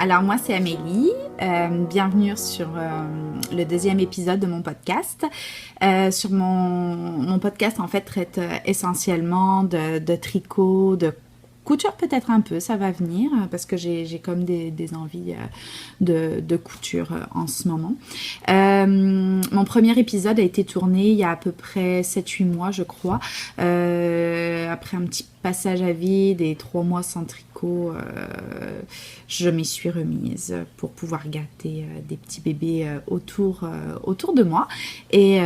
Alors moi c'est Amélie, bienvenue sur le deuxième épisode de mon podcast. Sur mon podcast en fait traite essentiellement de tricot, de couture peut-être un peu, ça va venir parce que j'ai comme des envies de couture en ce moment. Mon premier épisode a été tourné il y a à peu près 7-8 mois je crois, après un petit passage à vide et 3 mois sans tricot, je m'y suis remise pour pouvoir gâter des petits bébés autour de moi et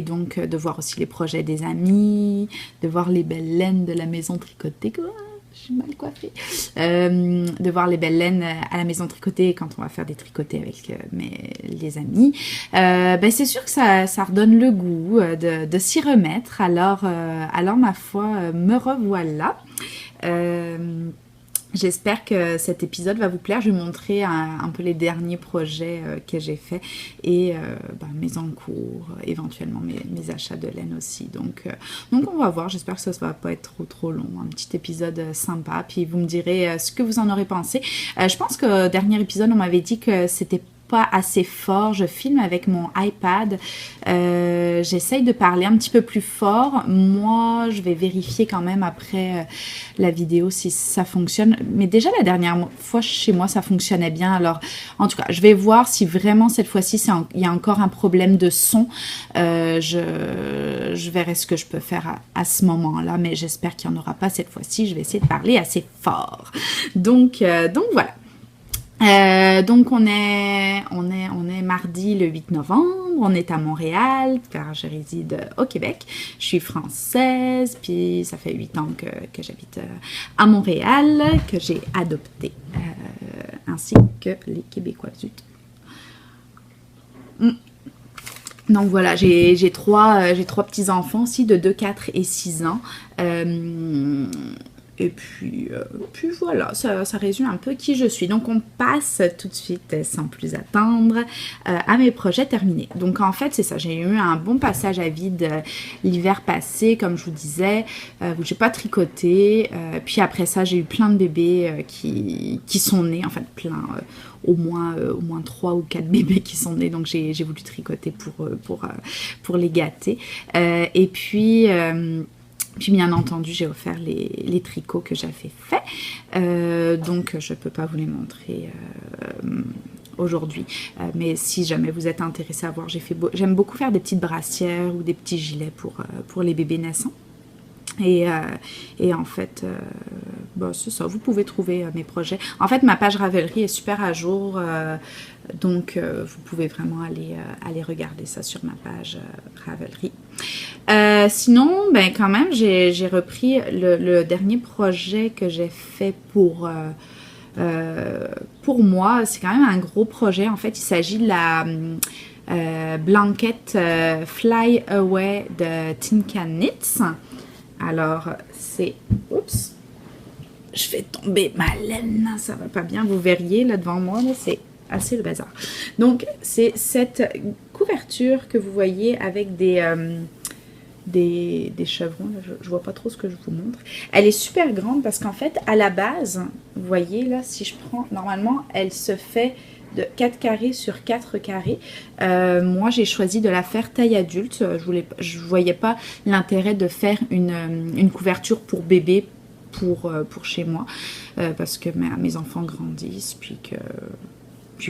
donc de voir aussi les projets des amis, de voir les belles laines de la maison tricotée. Je suis mal coiffée. De voir les belles laines à la maison tricotée quand on va faire des tricotés avec les amis. C'est sûr que ça redonne le goût de s'y remettre. Alors ma foi, me revoilà. J'espère que cet épisode va vous plaire. Je vais vous montrer un peu les derniers projets que j'ai faits et mes encours, éventuellement mes achats de laine aussi. Donc on va voir. J'espère que ça ne va pas être trop long. Un petit épisode sympa. Puis vous me direz ce que vous en aurez pensé. Je pense que au dernier épisode, on m'avait dit que c'était pas assez fort. Je filme avec mon iPad. J'essaye de parler un petit peu plus fort. Moi, je vais vérifier quand même après la vidéo si ça fonctionne. Mais déjà, la dernière fois, chez moi, ça fonctionnait bien. Alors, en tout cas, je vais voir si vraiment cette fois-ci, il y a encore un problème de son. Je verrai ce que je peux faire à ce moment-là. Mais j'espère qu'il n'y en aura pas cette fois-ci. Je vais essayer de parler assez fort. Donc voilà. Donc on est mardi le 8 novembre, on est à Montréal car je réside au Québec. Je suis française, puis ça fait 8 ans que j'habite à Montréal, que j'ai adopté, ainsi que les Québécois. Donc voilà, j'ai trois petits-enfants aussi de 2, 4 et 6 ans. Et puis voilà, ça résume un peu qui je suis. Donc on passe tout de suite, sans plus attendre, à mes projets terminés. Donc en fait, c'est ça, j'ai eu un bon passage à vide l'hiver passé, comme je vous disais, où j'ai pas tricoté. Puis après ça, j'ai eu plein de bébés qui sont nés, en fait plein, au moins 3 ou 4 bébés qui sont nés. Donc j'ai voulu tricoter pour les gâter. Et puis bien entendu, j'ai offert les tricots que j'avais faits. Donc, je ne peux pas vous les montrer aujourd'hui. Mais si jamais vous êtes intéressé à voir, j'aime beaucoup faire des petites brassières ou des petits gilets pour les bébés naissants. Et en fait, c'est ça, vous pouvez trouver mes projets. En fait, ma page Ravelry est super à jour, donc vous pouvez vraiment aller regarder ça sur ma page Ravelry. Sinon, quand même, j'ai repris le dernier projet que j'ai fait pour moi. C'est quand même un gros projet. En fait, il s'agit de la blanquette Fly Away de Tinka Knits. Alors, c'est... Oups! Je fais tomber ma laine, ça va pas bien. Vous verriez là devant moi, là, c'est assez le bazar. Donc, c'est cette couverture que vous voyez avec des chevrons. Là, je vois pas trop ce que je vous montre. Elle est super grande parce qu'en fait, à la base, vous voyez là, si je prends... Normalement, elle se fait de 4 carrés sur 4 carrés. Moi, j'ai choisi de la faire taille adulte. Je voyais pas l'intérêt de faire une couverture pour bébé pour chez moi parce que mes enfants grandissent puis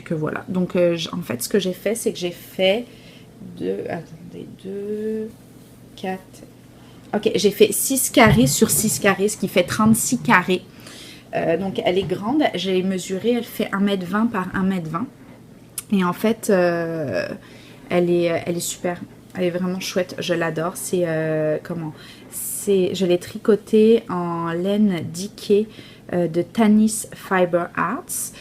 que voilà. Donc, en fait, ce que j'ai fait, c'est que j'ai fait 2, 4... Ok, j'ai fait 6 carrés sur 6 carrés, ce qui fait 36 carrés. Donc elle est grande, j'ai mesuré, elle fait 1m20 par 1m20 et en fait elle est super, elle est vraiment chouette, je l'adore. Je l'ai tricotée en laine Dikée de Tanis Fiber Arts.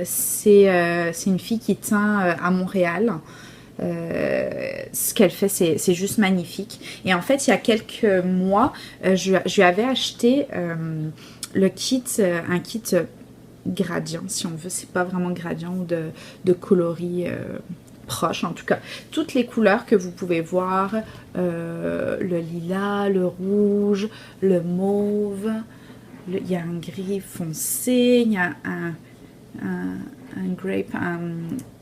C'est une fille qui tient à Montréal. Ce qu'elle fait, c'est juste magnifique. Et en fait, il y a quelques mois, je lui avais acheté le kit, un kit gradient, si on veut. C'est pas vraiment gradient ou de coloris proches, en tout cas. Toutes les couleurs que vous pouvez voir, le lilas, le rouge, le mauve, il y a un gris foncé, il y a un grape,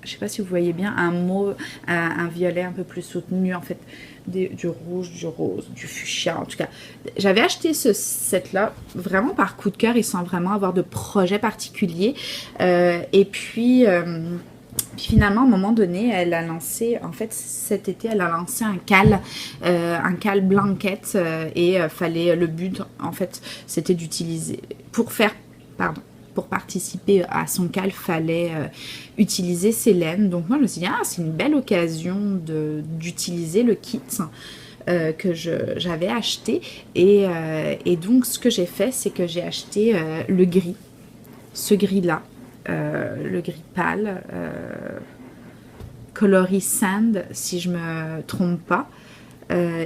je sais pas si vous voyez bien, un mauve, un violet un peu plus soutenu, en fait, du rouge, du rose, du fuchsia, en tout cas. J'avais acheté ce set-là vraiment par coup de cœur, et sans vraiment avoir de projet particulier. Et puis finalement, à un moment donné, elle a lancé, en fait, cet été, elle a lancé un cal blanquette, et fallait, le but, en fait, c'était d'utiliser, pour participer à son cal, fallait utiliser ses laines. Donc moi, je me suis dit, c'est une belle occasion d'utiliser le kit que j'avais acheté. Et donc, ce que j'ai fait, c'est que j'ai acheté le gris, ce gris-là, le gris pâle, coloris sand, si je me trompe pas.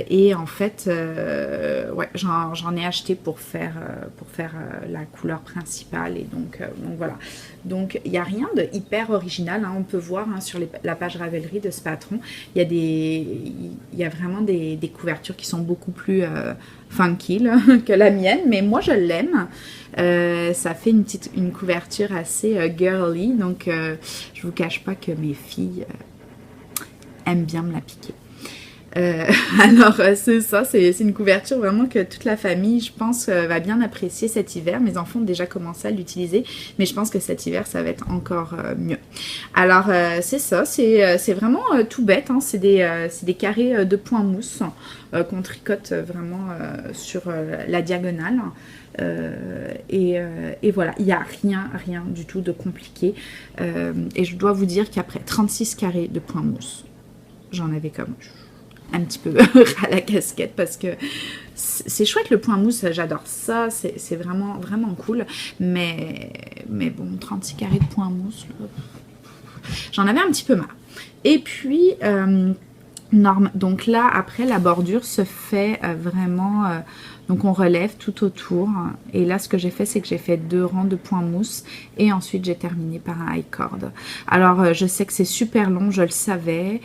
Et en fait, ouais, j'en ai acheté pour faire la couleur principale. Et donc voilà. Donc il n'y a rien de hyper original, hein. On peut voir, hein, sur la page Ravelry de ce patron, il y a vraiment des couvertures qui sont beaucoup plus funky là, que la mienne, mais moi je l'aime. Ça fait une couverture assez girly, donc je vous cache pas que mes filles aiment bien me la piquer. Alors c'est ça, c'est une couverture vraiment que toute la famille, je pense, va bien apprécier cet hiver. Mes enfants ont déjà commencé à l'utiliser, mais je pense que cet hiver ça va être encore mieux. Alors c'est ça, c'est vraiment tout bête, hein. C'est des carrés de point mousse qu'on tricote vraiment sur la diagonale. Et voilà, il n'y a rien du tout de compliqué. Et je dois vous dire qu'après 36 carrés de point mousse, j'en avais comme un petit peu à la casquette, parce que c'est chouette le point mousse, j'adore ça, c'est vraiment cool, mais bon, 36 carrés de point mousse, j'en avais un petit peu marre. Et puis donc là après, la bordure se fait vraiment donc on relève tout autour, et là ce que j'ai fait, c'est que j'ai fait 2 rangs de point mousse, et ensuite j'ai terminé par un high cord. Alors je sais que c'est super long, je le savais,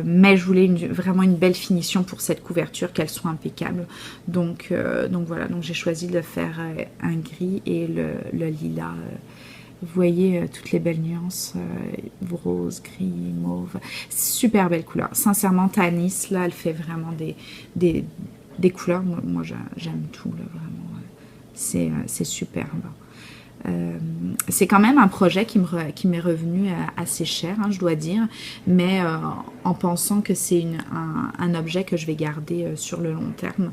mais je voulais vraiment une belle finition pour cette couverture, qu'elle soit impeccable. Donc voilà, donc j'ai choisi de faire un gris et le lilas. Vous voyez toutes les belles nuances, rose, gris, mauve. Super belle couleur. Sincèrement, Tanis, là, elle fait vraiment des couleurs. Moi j'aime tout, là, vraiment. C'est superbe. C'est quand même un projet qui m'est revenu assez cher, hein, je dois dire, mais en pensant que c'est un objet que je vais garder sur le long terme,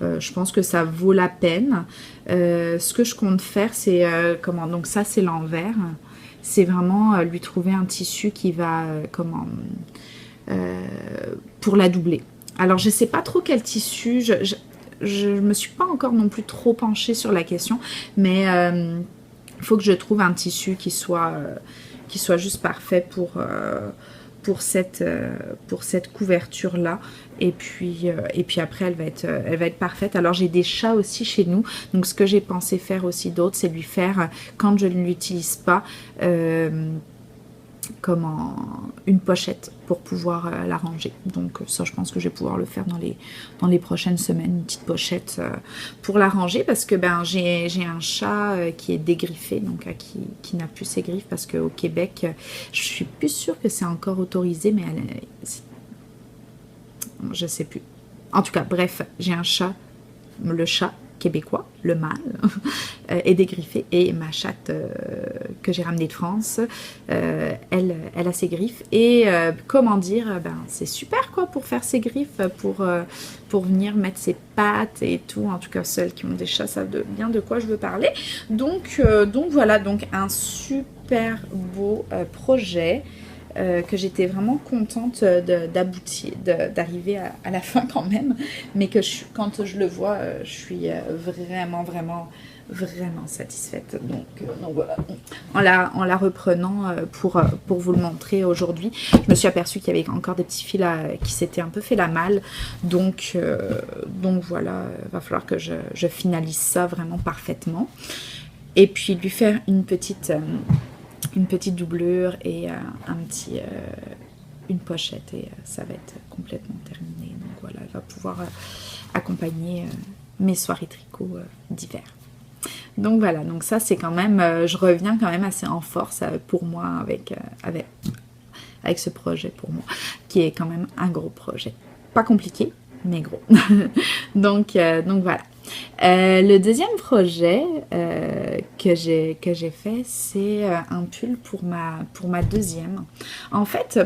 je pense que ça vaut la peine. Ce que je compte faire, c'est donc ça c'est l'envers, c'est vraiment lui trouver un tissu qui va pour la doubler. Alors je sais pas trop quel tissu, je me suis pas encore non plus trop penchée sur la question, mais il faut que je trouve un tissu qui soit juste parfait pour cette couverture là, et puis après elle va être parfaite. Alors j'ai des chats aussi chez nous, donc ce que j'ai pensé faire aussi d'autre, c'est lui faire, quand je ne l'utilise pas, une pochette pour pouvoir la ranger. Donc ça, je pense que je vais pouvoir le faire dans les prochaines semaines, une petite pochette pour la ranger, parce que j'ai un chat qui est dégriffé, donc qui n'a plus ses griffes, parce qu'au Québec, je suis plus sûre que c'est encore autorisé, mais je sais plus. En tout cas, bref, j'ai un chat, le chat québécois, le mâle, est dégriffé, et ma chatte que j'ai ramenée de France, elle a ses griffes, et comment dire, c'est super quoi pour faire ses griffes, pour venir mettre ses pattes et tout. En tout cas, celles qui ont des chats savent bien de quoi je veux parler. Donc voilà, donc un super beau projet. Que j'étais vraiment contente d'aboutir, d'arriver à la fin quand même, mais que quand je le vois, je suis vraiment satisfaite. Donc voilà, en la reprenant pour vous le montrer aujourd'hui, je me suis aperçue qu'il y avait encore des petits fils qui s'étaient un peu fait la malle, donc voilà, va falloir que je finalise ça vraiment parfaitement, et puis lui faire une petite doublure et une pochette, et ça va être complètement terminé. Donc voilà, elle va pouvoir accompagner mes soirées tricot d'hiver. Donc voilà, donc ça c'est quand même, je reviens quand même assez en force pour moi avec ce projet pour moi, qui est quand même un gros projet. Pas compliqué, mais gros. donc voilà. Le deuxième projet que j'ai fait, c'est un pull pour ma deuxième. En fait,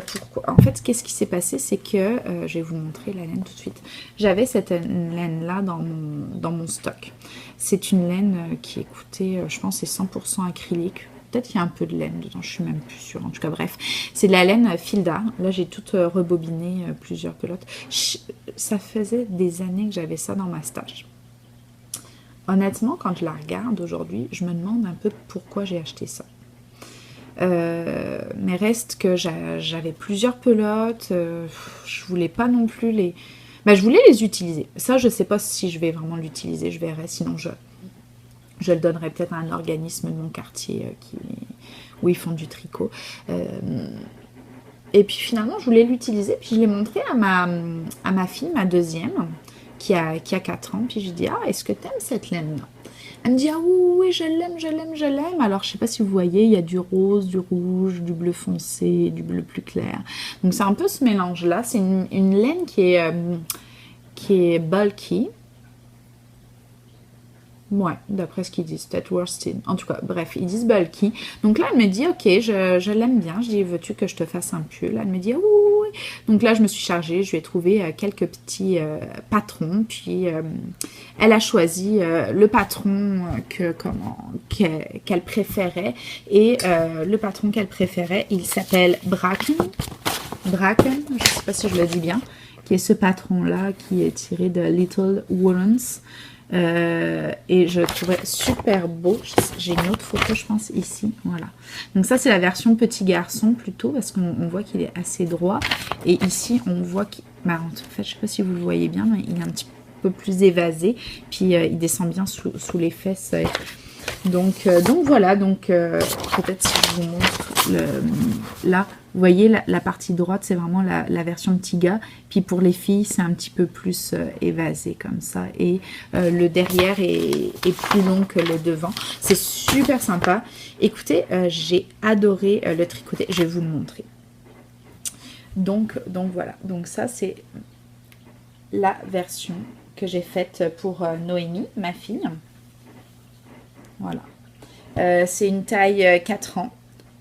qu'est-ce qui s'est passé, c'est que, je vais vous montrer la laine tout de suite. J'avais cette laine-là dans mon stock. C'est une laine qui est coûtée, je pense, c'est 100% acrylique. Peut-être qu'il y a un peu de laine dedans, je suis même plus sûre. En tout cas, bref, c'est de la laine Filda. Là, j'ai tout rebobiné, plusieurs pelotes. Ça faisait des années que j'avais ça dans ma stache. Honnêtement, quand je la regarde aujourd'hui, je me demande un peu pourquoi j'ai acheté ça. Mais reste que j'avais plusieurs pelotes. Je voulais pas non plus les... je voulais les utiliser. Ça, je sais pas si je vais vraiment l'utiliser. Je verrai, sinon je le donnerai peut-être à un organisme de mon quartier où ils font du tricot. Et puis finalement, je voulais l'utiliser. Puis je l'ai montré à ma fille, ma deuxième, qui a 4 ans. Puis je lui dis, est-ce que tu aimes cette laine-là? Elle me dit, oui, je l'aime. Alors, je sais pas si vous voyez, il y a du rose, du rouge, du bleu foncé, du bleu plus clair. Donc, c'est un peu ce mélange-là. C'est une laine qui est bulky. Ouais, d'après ce qu'ils disent, peut-être worsted. En tout cas, bref, ils disent bulky. Donc là, elle me dit, ok, je l'aime bien. Je dis, veux-tu que je te fasse un pull? Elle me dit, oui. Donc là, je me suis chargée. Je lui ai trouvé quelques petits patrons. Puis, elle a choisi le patron qu'elle préférait. Et le patron qu'elle préférait, il s'appelle Bracken. Bracken, je ne sais pas si je le dis bien, qui est ce patron-là qui est tiré de Little Woolens. Et je le trouvais super beau. J'ai une autre photo, je pense, ici. Voilà. Donc ça, c'est la version petit garçon plutôt, parce qu'on voit qu'il est assez droit. Et ici, on voit qu'il... en fait, je sais pas si vous le voyez bien, mais il est un petit peu plus évasé. Puis il descend bien sous les fesses. Donc voilà. Donc peut-être si je vous montre là. Vous voyez, la partie droite, c'est vraiment la version petit gars. Puis pour les filles, c'est un petit peu plus évasé comme ça. Et le derrière est plus long que le devant. C'est super sympa. Écoutez, j'ai adoré le tricoter. Je vais vous le montrer. Donc voilà. Donc ça, c'est la version que j'ai faite pour Noémie, ma fille. Voilà. C'est une taille 4 ans.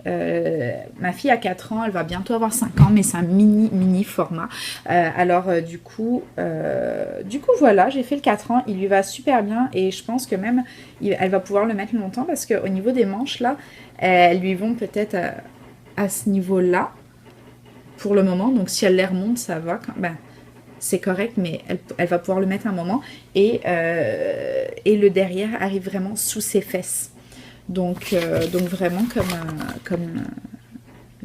Ma fille a 4 ans, elle va bientôt avoir 5 ans, mais c'est un mini format. Du coup voilà, j'ai fait le 4 ans, il lui va super bien et je pense que même elle va pouvoir le mettre longtemps parce qu'au niveau des manches là, elles lui vont peut-être à ce niveau-là pour le moment. Donc si elle les remonte, ça va. C'est correct, mais elle va pouvoir le mettre un moment et le derrière arrive vraiment sous ses fesses. Donc vraiment comme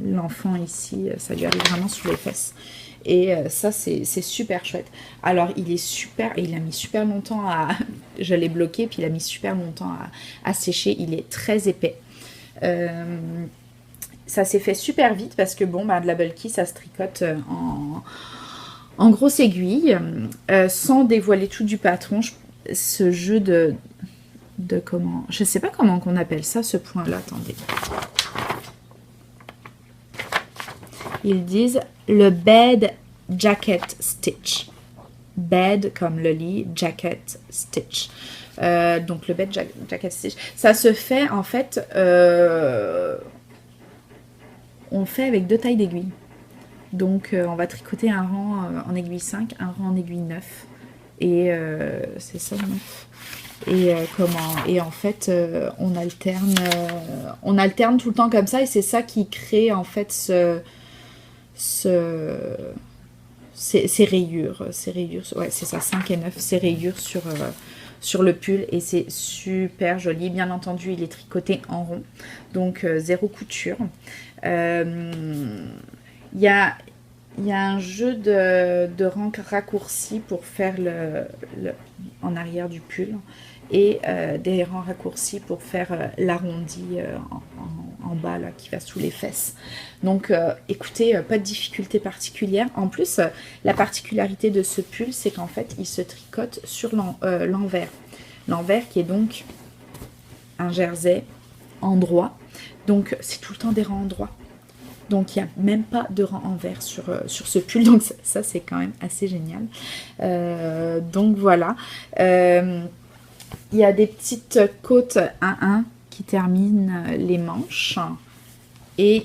l'enfant ici, ça lui arrive vraiment sous les fesses. Et ça, c'est super chouette. Alors, il est super, il a mis super longtemps je l'ai bloqué, puis il a mis super longtemps à sécher. Il est très épais. Ça s'est fait super vite parce que, de la bulky, ça se tricote en grosse aiguille, sans dévoiler tout du patron. Ce jeu de comment... Je sais pas comment qu'on appelle ça, ce point-là. Attendez. Ils disent le bed jacket stitch. Bed comme le lit, jacket stitch. Donc le bed jacket stitch. Ça se fait en fait... on le fait avec 2 tailles d'aiguille. Donc on va tricoter un rang en aiguille 5, un rang en aiguille 9. Et c'est ça, 9. Et en fait on alterne tout le temps comme ça et c'est ça qui crée en fait ces rayures, ouais c'est ça, 5 et 9, ces rayures sur le pull et c'est super joli. Bien entendu il est tricoté en rond, donc 0 couture. Il y a un jeu de rangs raccourcis pour faire en arrière du pull et des rangs raccourcis pour faire l'arrondi en bas là, qui va sous les fesses. Donc écoutez, pas de difficulté particulière. En plus, la particularité de ce pull, c'est qu'en fait, il se tricote sur l'envers. L'envers qui est donc un jersey en droit. Donc c'est tout le temps des rangs en droit. Donc il n'y a même pas de rang envers sur ce pull. Donc ça c'est quand même assez génial. Donc voilà. Il y a des petites côtes 1-1 qui terminent les manches et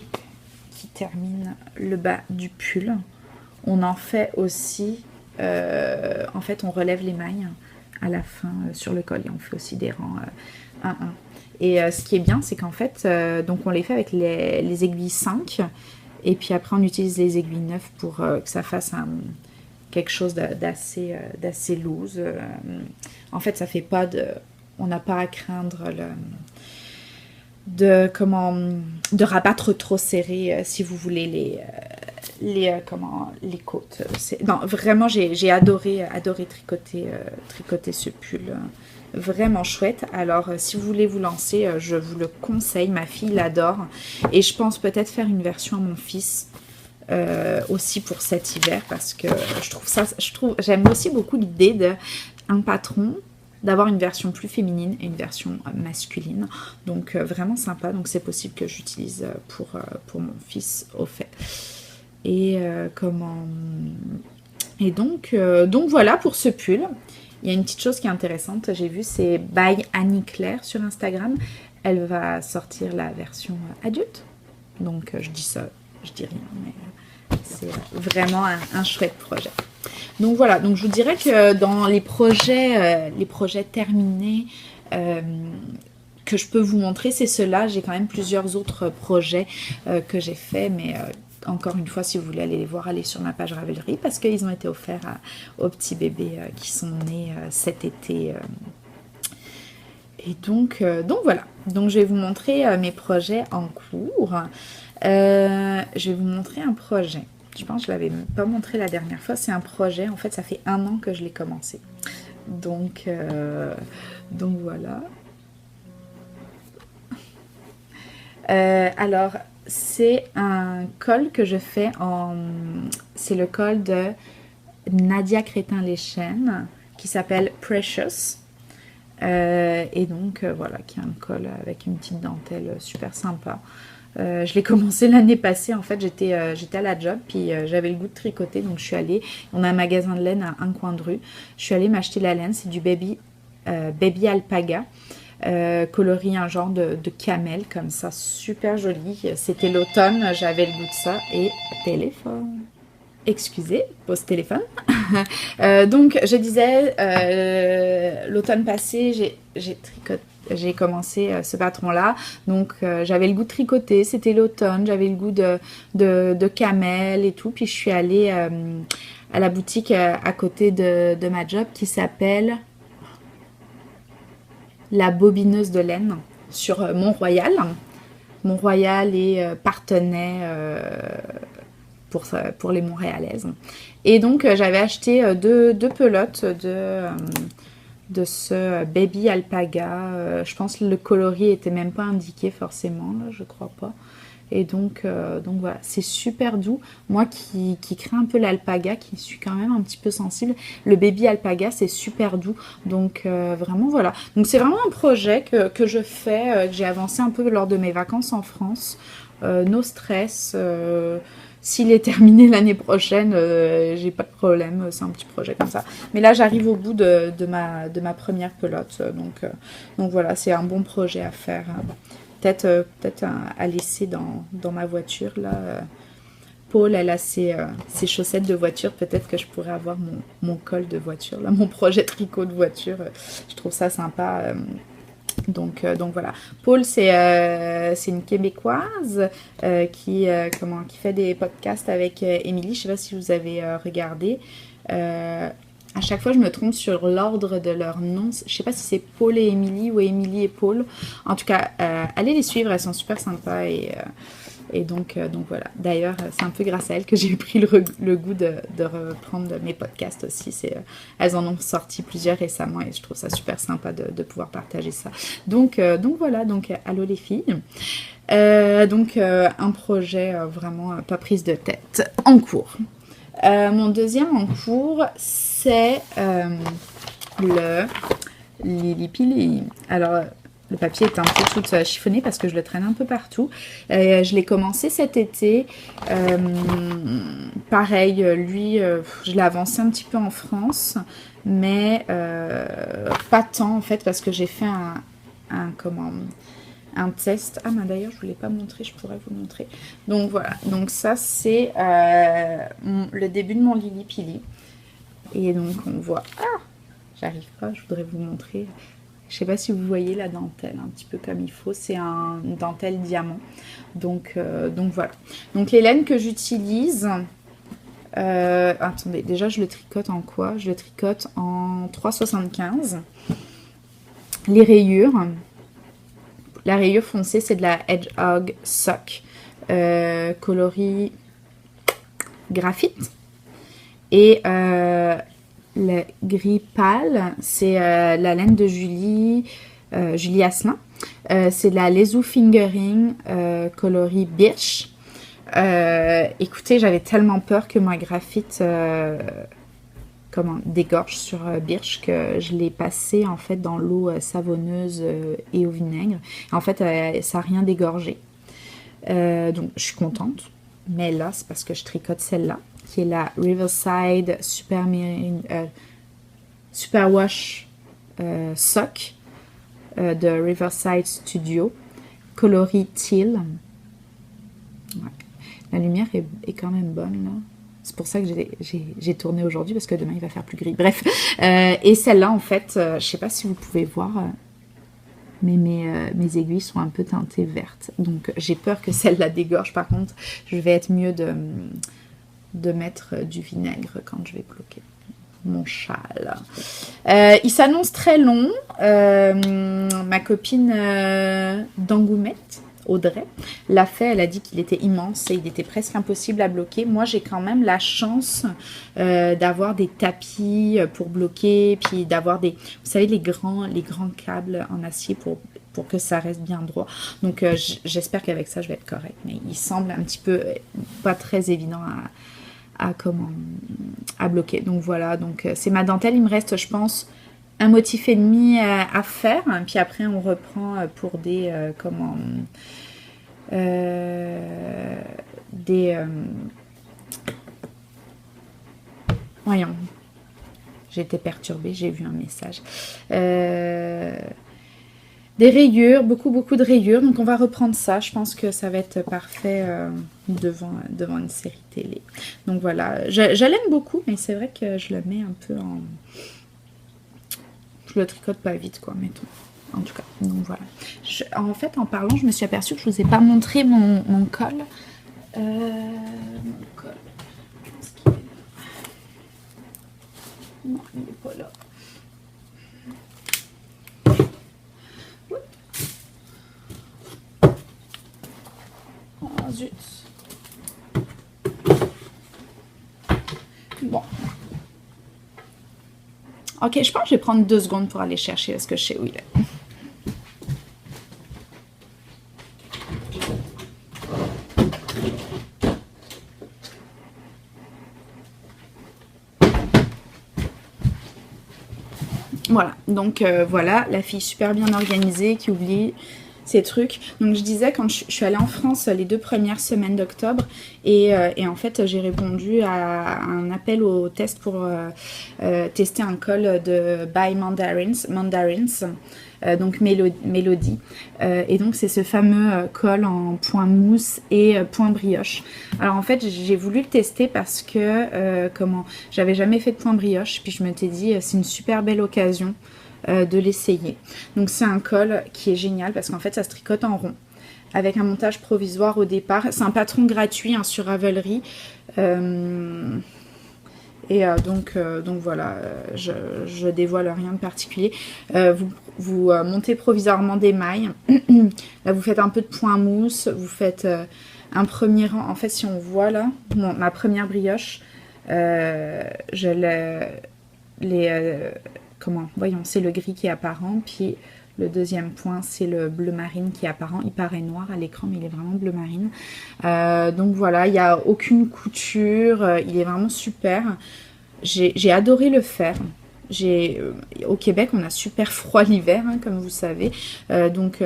qui terminent le bas du pull. On en fait aussi, en fait on relève les mailles à la fin sur le col et on fait aussi des rangs 1-1. Et ce qui est bien, c'est qu'en fait, donc on les fait avec les aiguilles 5 et puis après on utilise les aiguilles 9 pour que ça fasse quelque chose d'assez loose. En fait, ça fait pas de... On n'a pas à craindre de rabattre trop serré si vous voulez les côtes. Non, vraiment, j'ai adoré tricoter ce pull. Vraiment chouette. Alors, si vous voulez vous lancer, je vous le conseille. Ma fille l'adore. Et je pense peut-être faire une version à mon fils aussi pour cet hiver parce que j'aime aussi beaucoup l'idée d'un patron, d'avoir une version plus féminine et une version masculine. Donc, vraiment sympa. Donc, c'est possible que j'utilise pour mon fils au fait. Et donc voilà pour ce pull. Il y a une petite chose qui est intéressante, j'ai vu, c'est by Annie Claire sur Instagram. Elle va sortir la version adulte. Donc je dis ça, je dis rien, mais c'est vraiment un chouette projet. Donc voilà, donc je vous dirais que dans les projets terminés que je peux vous montrer, c'est ceux-là. J'ai quand même plusieurs autres projets que j'ai faits, mais... encore une fois, si vous voulez aller les voir, allez sur ma page Ravelry parce qu'ils ont été offerts aux petits bébés qui sont nés cet été. Et donc voilà. Donc je vais vous montrer mes projets en cours. Je vais vous montrer un projet. Je pense que je ne l'avais pas montré la dernière fois. C'est un projet. En fait, ça fait 1 an que je l'ai commencé. Donc voilà. Alors... c'est un col que je fais c'est le col de Nadia Crétin-Leschène qui s'appelle Precious. Et donc voilà, qui est un col avec une petite dentelle super sympa. Je l'ai commencé l'année passée. En fait, j'étais à la job, puis j'avais le goût de tricoter. Donc je suis allée, on a un magasin de laine à un coin de rue. Je suis allée m'acheter la laine, c'est du baby alpaga. Coloris un genre de camel comme ça, super joli. C'était l'automne, j'avais le goût de ça. Et téléphone, excusez, pause téléphone. Donc je disais, l'automne passé, j'ai commencé ce patron là, donc j'avais le goût de tricoter, c'était l'automne, j'avais le goût de camel et tout, puis je suis allée à la boutique à côté de ma job qui s'appelle La Bobineuse de laine sur Mont-Royal. Mont-Royal et Partenay pour les Montréalaises. Et donc j'avais acheté deux pelotes de ce baby alpaga. Je pense que le coloris était même pas indiqué forcément, là, je crois pas. Et donc voilà, c'est super doux. Moi qui crains un peu l'alpaga, qui suis quand même un petit peu sensible, le baby alpaga c'est super doux. Donc vraiment voilà. Donc c'est vraiment un projet que je fais, que j'ai avancé un peu lors de mes vacances en France. No stress. S'il est terminé l'année prochaine, j'ai pas de problème, c'est un petit projet comme ça. Mais là, j'arrive au bout de ma première pelote, donc voilà, c'est un bon projet à faire. Peut-être à laisser dans ma voiture, là. Paul, elle a ses chaussettes de voiture, peut-être que je pourrais avoir mon col de voiture, là, mon projet tricot de voiture. Je trouve ça sympa. Donc voilà. Paul, c'est une Québécoise qui fait des podcasts avec Émilie. Je ne sais pas si vous avez regardé. À chaque fois, je me trompe sur l'ordre de leurs noms. Je ne sais pas si c'est Paul et Émilie ou Émilie et Paul. En tout cas, allez les suivre. Elles sont super sympas et donc voilà. D'ailleurs, c'est un peu grâce à elles que j'ai pris le goût de reprendre mes podcasts aussi. Elles en ont sorti plusieurs récemment et je trouve ça super sympa de pouvoir partager ça. Donc voilà, donc allô les filles. Un projet vraiment pas prise de tête en cours. Mon deuxième en cours, c'est le Lili Pili. Alors, Le papier est un peu tout chiffonné parce que je le traîne un peu partout. Je l'ai commencé cet été. Pareil, lui, je l'ai avancé un petit peu en France, mais pas tant en fait parce que j'ai fait un test. Ah, mais d'ailleurs, je ne vous l'ai pas montré, je pourrais vous montrer. Donc voilà, donc ça c'est le début de mon Lily Pili. Et donc on voit... Ah, j'arrive pas, je voudrais vous montrer. Je ne sais pas si vous voyez la dentelle, un petit peu comme il faut. C'est une dentelle diamant. Donc voilà. Donc les laines que j'utilise... attendez, déjà je le tricote en quoi? Je le tricote en 3,75. Les rayures... La rayure foncée, c'est de la Hedgehog Sock coloris graphite. Et le gris pâle, c'est la laine de Julie Asselin. C'est de la Lezu Fingering coloris Birch. Écoutez, j'avais tellement peur que ma graphite dégorge sur Birch que je l'ai passé en fait dans l'eau savonneuse et au vinaigre. En fait, ça n'a rien dégorgé. Donc, je suis contente. Mais là, c'est parce que je tricote celle-là, qui est la Riverside Superwash Sock de Riverside Studio, coloris teal. Ouais. La lumière est quand même bonne, là. C'est pour ça que j'ai tourné aujourd'hui, parce que demain, il va faire plus gris. Bref. Et celle-là, en fait, je ne sais pas si vous pouvez voir, mais mes aiguilles sont un peu teintées vertes. Donc, j'ai peur que celle-là dégorge. Par contre, je vais être mieux de mettre du vinaigre quand je vais bloquer mon châle. Il s'annonce très long. Ma copine d'Angoumette, Audrey, l'a fait, elle a dit qu'il était immense et il était presque impossible à bloquer. Moi, j'ai quand même la chance d'avoir des tapis pour bloquer, puis d'avoir vous savez, les grands câbles en acier pour que ça reste bien droit. Donc, j'espère qu'avec ça, je vais être correcte. Mais il semble un petit peu pas très évident à bloquer. Donc, voilà. Donc, c'est ma dentelle. Il me reste, je pense, un motif et demi à faire, puis après on reprend pour voyons, j'ai été perturbée, j'ai vu un message, des rayures, beaucoup de rayures, donc on va reprendre ça. Je pense que ça va être parfait devant une série télé. Donc voilà, je l'aime beaucoup, mais c'est vrai que je le mets un peu en... Je le tricote pas vite, quoi, mettons. En tout cas, donc voilà. En fait, en parlant, je me suis aperçue que je vous ai pas montré mon col. Mon col. Est-ce qu'il est là? Non, il n'est pas là. Oui. Oh, zut. Bon. Ok, je pense que je vais prendre 2 secondes pour aller chercher parce que je sais où il est. Voilà, donc voilà, la fille super bien organisée qui oublie ces trucs. Donc je disais, quand je suis allée en France les 2 premières semaines d'octobre et en fait j'ai répondu à un appel au test pour tester un col de By Mandarins, donc Mélodie. Et donc c'est ce fameux col en point mousse et point brioche. Alors en fait j'ai voulu le tester parce que j'avais jamais fait de point brioche, puis je m'étais dit c'est une super belle occasion de l'essayer. Donc c'est un col qui est génial parce qu'en fait ça se tricote en rond avec un montage provisoire au départ. C'est un patron gratuit sur Ravelry. Donc voilà, je dévoile rien de particulier. Vous montez provisoirement des mailles. Là vous faites un peu de point mousse, vous faites un premier rang. En fait si on voit là, ma première brioche, voyons, c'est le gris qui est apparent, puis le deuxième point, c'est le bleu marine qui est apparent. Il paraît noir à l'écran, mais il est vraiment bleu marine. Donc voilà, il n'y a aucune couture, il est vraiment super. J'ai adoré le faire. Au Québec, on a super froid l'hiver, hein, comme vous savez. Donc,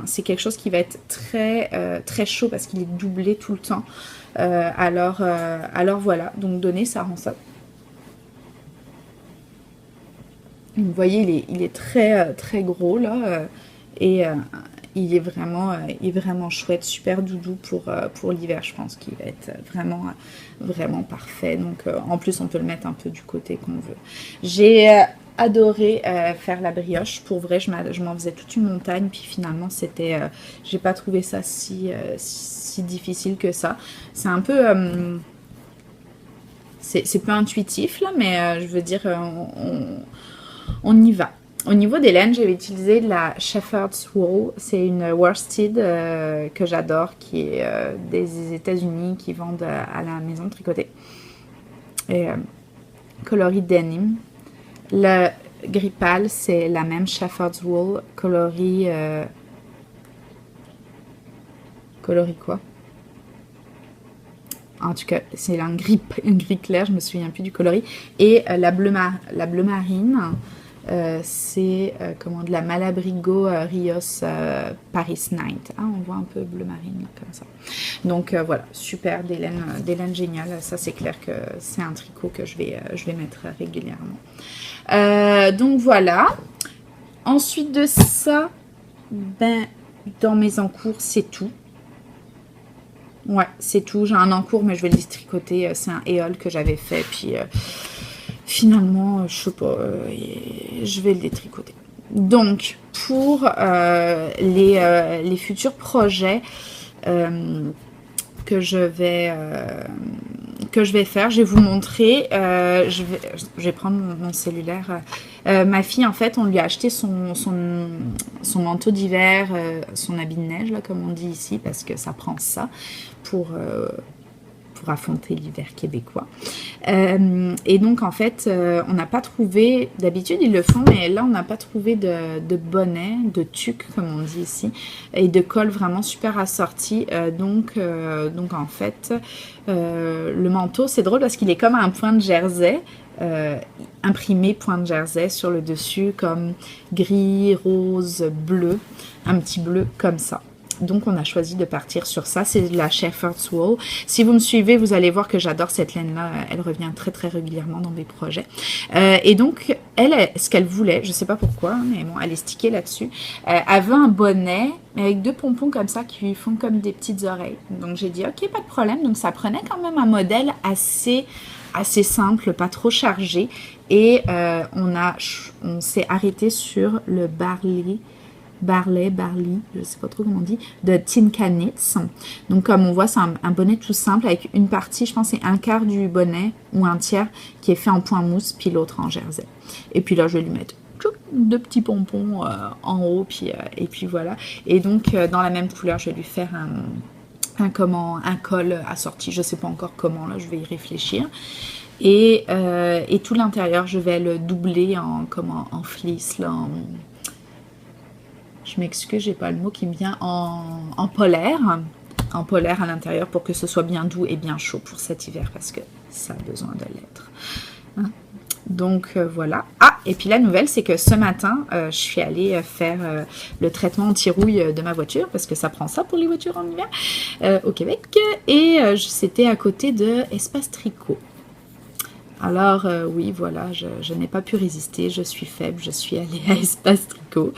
c'est quelque chose qui va être très chaud parce qu'il est doublé tout le temps. Alors voilà, donc donner, ça rend ça. Vous voyez, il est très gros là. Et il est vraiment chouette, super doudou pour l'hiver, je pense qu'il va être vraiment parfait. Donc en plus, on peut le mettre un peu du côté qu'on veut. J'ai adoré faire la brioche. Pour vrai, je m'en faisais toute une montagne, puis finalement, j'ai pas trouvé ça si difficile que ça. C'est un peu... c'est peu intuitif là, mais je veux dire, on y va. Au niveau des laines, j'avais utilisé de la Shepherd's Wool. C'est une worsted que j'adore, qui est des États-Unis, qui vendent à la maison de tricoter. Et coloris denim. Le gris pâle, c'est la même Shepherd's Wool, coloris quoi? En tout cas, c'est un gris clair, je me souviens plus du coloris. Et la bleu marine, c'est de la Malabrigo Rios Paris Night. Ah, on voit un peu bleu marine là, comme ça. Donc voilà, super, des laines géniales. Ça, c'est clair que c'est un tricot que je vais mettre régulièrement. Donc voilà. Ensuite de ça, dans mes encours, c'est tout. Ouais, c'est tout. J'ai un encours, mais je vais le tricoter. C'est un éole que j'avais fait. Puis finalement, je sais pas, je vais le détricoter. Donc, pour les futurs projets que je vais faire, je vais vous montrer. Je vais prendre mon cellulaire. Ma fille, en fait, on lui a acheté son manteau d'hiver, son habit de neige, là, comme on dit ici, parce que ça prend ça pour affronter l'hiver québécois. Et donc, en fait, on n'a pas trouvé, d'habitude ils le font, mais là, on n'a pas trouvé de bonnet, de tuque, comme on dit ici, et de colle vraiment super assorti. Donc, en fait, le manteau, c'est drôle parce qu'il est comme un point de jersey, imprimé point de jersey sur le dessus, comme gris, rose, bleu, un petit bleu comme ça. Donc, on a choisi de partir sur ça. C'est de la Shepherd's Wool. Si vous me suivez, vous allez voir que j'adore cette laine-là. Elle revient très régulièrement dans mes projets. Et donc, elle, ce qu'elle voulait, je sais pas pourquoi, mais bon, elle est stickée là-dessus. Elle veut un bonnet avec 2 pompons comme ça qui lui font comme des petites oreilles. Donc, j'ai dit, ok, pas de problème. Donc, ça prenait quand même un modèle assez simple, pas trop chargé. Et on s'est arrêté sur le Barley, je sais pas trop comment on dit, de Tinka Knits. Donc comme on voit, c'est un bonnet tout simple avec une partie, je pense c'est un quart du bonnet ou un tiers qui est fait en point mousse, puis l'autre en jersey. Et puis là, je vais lui mettre 2 petits pompons en haut, et puis voilà. Et donc dans la même couleur, je vais lui faire un col assorti. Je sais pas encore comment, là, je vais y réfléchir. Et tout l'intérieur, je vais le doubler en fleece, là, je m'excuse, j'ai pas le mot qui me vient, en polaire à l'intérieur pour que ce soit bien doux et bien chaud pour cet hiver parce que ça a besoin de l'être. Hein? Donc voilà. Ah, et puis la nouvelle, c'est que ce matin, je suis allée faire le traitement anti-rouille de ma voiture parce que ça prend ça pour les voitures en hiver au Québec. Et c'était à côté de Espace Tricot. Alors oui, voilà, je n'ai pas pu résister, je suis faible, je suis allée à Espace Tricot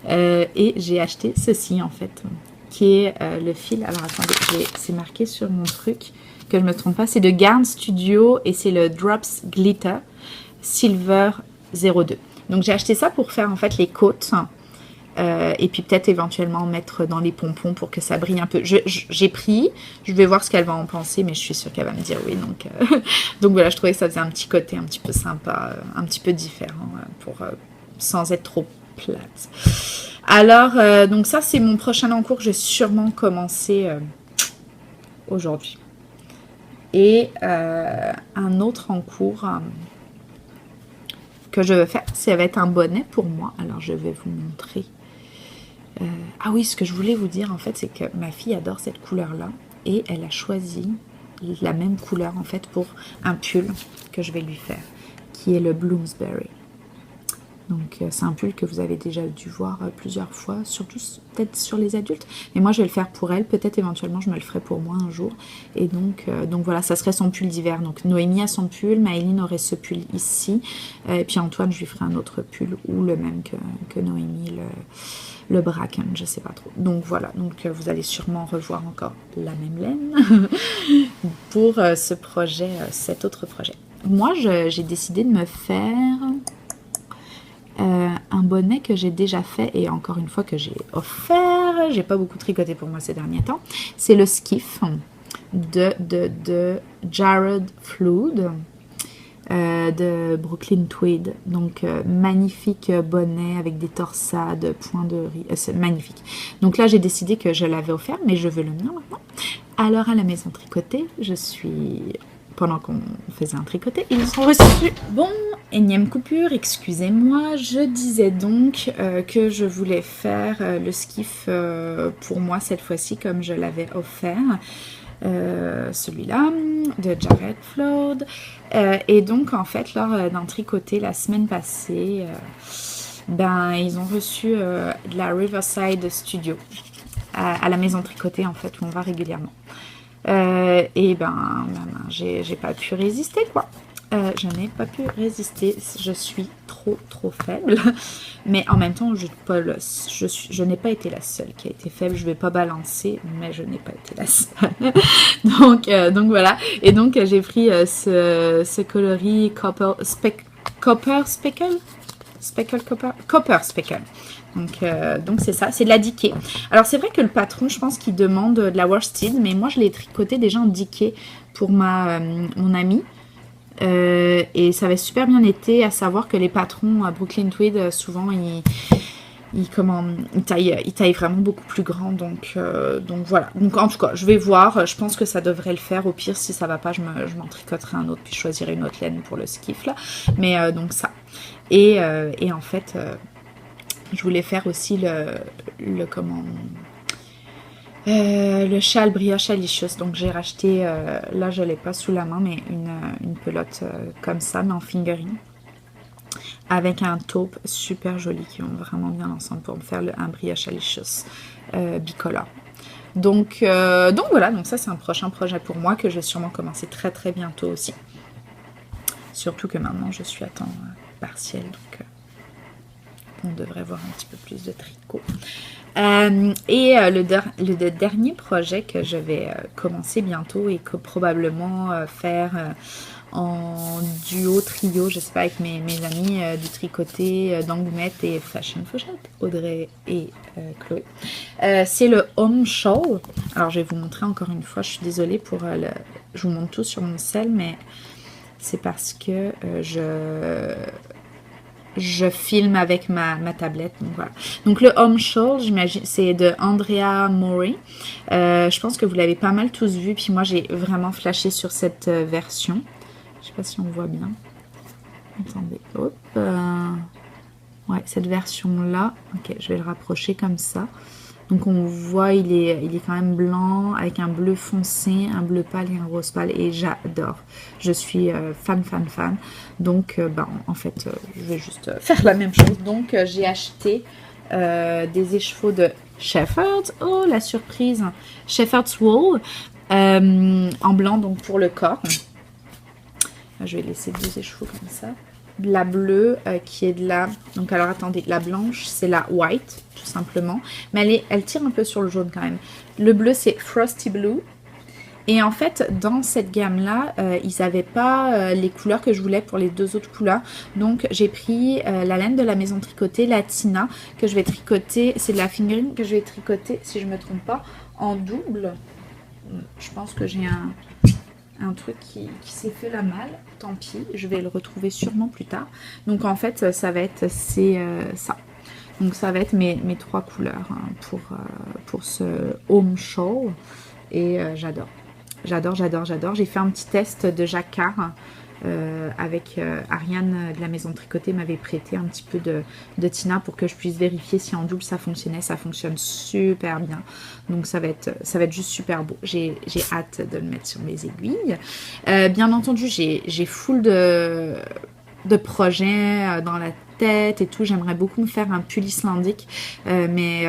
et j'ai acheté ceci en fait, qui est le fil, alors attendez, c'est marqué sur mon truc, que je ne me trompe pas, c'est de Garn Studio et c'est le Drops Glitter Silver 02. Donc j'ai acheté ça pour faire en fait les côtes. Et puis peut-être éventuellement mettre dans les pompons pour que ça brille un peu. J'ai pris, je vais voir ce qu'elle va en penser, mais je suis sûre qu'elle va me dire oui. Donc voilà, je trouvais que ça faisait un petit côté un petit peu sympa, un petit peu différent, sans être trop plate. Alors, donc ça c'est mon prochain encours que je vais sûrement commencer aujourd'hui. Et un autre encours que je vais faire, ça va être un bonnet pour moi. Alors je vais vous montrer. Ah oui, ce que je voulais vous dire en fait, c'est que ma fille adore cette couleur-là et elle a choisi la même couleur en fait pour un pull que je vais lui faire, qui est le Bloomsbury. Donc c'est un pull que vous avez déjà dû voir plusieurs fois, surtout peut-être sur les adultes. Mais moi je vais le faire pour elle, peut-être éventuellement je me le ferai pour moi un jour. Et donc voilà, ça serait son pull d'hiver. Donc Noémie a son pull, Maëline aurait ce pull ici. Et puis Antoine, je lui ferai un autre pull ou le même que Noémie, le bracken, je sais pas trop. Donc voilà, donc vous allez sûrement revoir encore la même laine pour ce projet, cet autre projet. Moi j'ai décidé de me faire... un bonnet que j'ai déjà fait et encore une fois que j'ai offert. J'ai pas beaucoup tricoté pour moi ces derniers temps. C'est le skiff de Jared Flood de Brooklyn Tweed. Donc magnifique bonnet avec des torsades, points de riz. C'est magnifique. Donc là j'ai décidé que je l'avais offert, mais je veux le mien maintenant. Alors à la maison tricotée, je suis... Pendant qu'on faisait un tricoté, ils ont reçu... Bon, énième coupure, excusez-moi. Je disais donc que je voulais faire le skiff pour moi cette fois-ci, comme je l'avais offert. Celui-là, de Jared Flood. Et donc, en fait, lors d'un tricoté la semaine passée, ils ont reçu de la Riverside Studio à la maison tricotée, en fait, où on va régulièrement. Et j'ai pas pu résister quoi. Je n'ai pas pu résister, je suis trop faible, mais en même temps je n'ai pas été la seule qui a été faible. Je vais pas balancer, mais je n'ai pas été la seule. donc voilà, et donc j'ai pris ce coloris Copper Speckle. Donc c'est ça, c'est de la diquée. Alors c'est vrai que le patron, je pense qu'il demande de la worsted, mais moi je l'ai tricoté déjà en diquée pour mon amie. Et ça avait super bien été, à savoir que les patrons à Brooklyn Tweed, souvent ils taillent vraiment beaucoup plus grand. Donc voilà. Donc en tout cas, je vais voir. Je pense que ça devrait le faire. Au pire, si ça va pas, je m'en tricoterai un autre, puis je choisirai une autre laine pour le skiff là. Mais donc ça. Et en fait... je voulais faire aussi le châle brioche Alicious. Donc j'ai racheté, là je l'ai pas sous la main, mais une pelote comme ça, mais en fingering. Avec un taupe super joli qui vont vraiment bien ensemble pour me faire un brioche Alicious bicolore. Donc voilà, donc ça c'est un prochain projet pour moi que je vais sûrement commencer très très bientôt aussi. Surtout que maintenant je suis à temps partiel, donc... on devrait voir un petit peu plus de tricot. Le dernier projet que je vais commencer bientôt et que probablement faire en duo, trio, je sais pas, avec mes amis du tricoté d'Angoumette et Fashion Fourchette, Audrey et Chloé. C'est le Home Shawl. Alors je vais vous montrer encore une fois, je suis désolée pour je vous montre tout sur mon sel, mais c'est parce que je filme avec ma tablette. Donc voilà. Donc le Home Shawl, j'imagine, c'est de Andrea Mori. Je pense que vous l'avez pas mal tous vu. Puis moi, j'ai vraiment flashé sur cette version. Je sais pas si on voit bien. Attendez. Hop. Ouais, cette version-là. Ok, je vais le rapprocher comme ça. Donc on voit, il est quand même blanc, avec un bleu foncé, un bleu pâle et un rose pâle. Et j'adore. Je suis fan. Donc en fait, je vais juste faire la même chose. Donc j'ai acheté des écheveaux de Shepherd's. Oh, la surprise! Shepherd's Wool en blanc, donc pour le corps. Je vais laisser 2 écheveaux comme ça. De la bleue qui est de la... Donc alors attendez, la blanche c'est la white tout simplement. Mais elle tire un peu sur le jaune quand même. Le bleu c'est Frosty Blue. Et en fait dans cette gamme là, ils n'avaient pas les couleurs que je voulais pour les 2 autres couleurs. Donc j'ai pris la laine de la maison tricotée, la Tina, que je vais tricoter. C'est de la fingering que je vais tricoter, si je ne me trompe pas, en double. Je pense que j'ai un truc qui s'est fait la malle, tant pis, je vais le retrouver sûrement plus tard. Donc en fait ça va être ça. Donc ça va être mes 3 couleurs hein, pour ce Home Shawl. Et j'adore. J'ai fait un petit test de jacquard avec Ariane de la maison tricotée m'avait prêté un petit peu de Tina pour que je puisse vérifier si en double ça fonctionnait. Ça fonctionne super bien. Donc ça va être juste super beau. J'ai hâte de le mettre sur mes aiguilles. Bien entendu, j'ai full de projets dans la tête et tout. J'aimerais beaucoup me faire un pull islandique, mais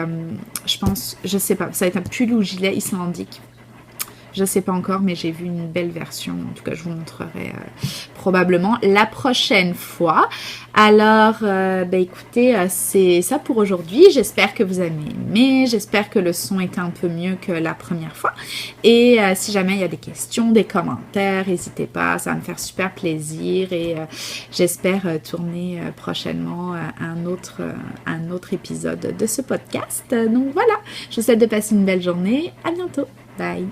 je pense, je sais pas, ça va être un pull ou gilet islandique. Je sais pas encore, mais j'ai vu une belle version. En tout cas, je vous montrerai probablement la prochaine fois. Alors, écoutez, c'est ça pour aujourd'hui. J'espère que vous avez aimé. J'espère que le son était un peu mieux que la première fois. Et si jamais il y a des questions, des commentaires, n'hésitez pas. Ça va me faire super plaisir. Et j'espère tourner prochainement un autre épisode de ce podcast. Donc voilà, je vous souhaite de passer une belle journée. À bientôt. Bye.